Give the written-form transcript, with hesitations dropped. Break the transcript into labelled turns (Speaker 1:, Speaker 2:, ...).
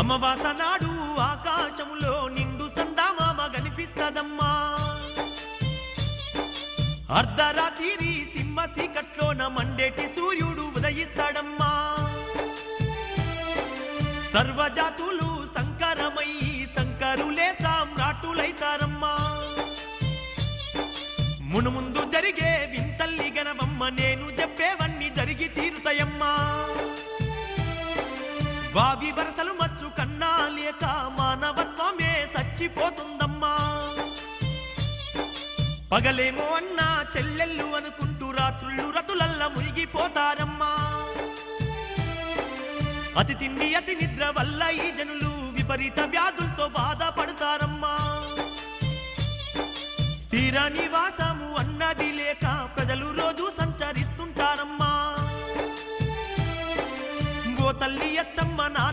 Speaker 1: అమావాస నాడు ఆకాశములో నిండు సందామామ కనిపిస్తదమ్మా. అర్ధరాత్రి సింహ సీకట్లోన మండేటి సూర్యుడు ఉదయిస్తాడమ్మా. సర్వజాతులు సంకరమయ్యి శంకరులే సామ్రాటులైతారమ్మా. మునుముందు జరిగే వింతల్లి గనవమ్మ, నేను చెప్పేవన్నీ జరిగి తీరుతాయమ్మా. వావి వరసలు మచ్చు కన్నా లేక మానవత్వమే చచ్చిపోతుందమ్మా. పగలేమో అన్నా చెల్లెళ్ళు అనుకుంటూ రాత్రుళ్ళు రతులల్ల మునిగిపోతారమ్మా. అతి తిండి అతి నిద్ర వల్ల ఈ జనులు విపరీత వ్యాధులతో బాధపడతారమ్మా. స్థిర నివాసము అన్నది లేక ప్రజలు రోజు సంచరిస్తుంటారమ్మా. ఓ తల్లి అచ్చమ్మ నా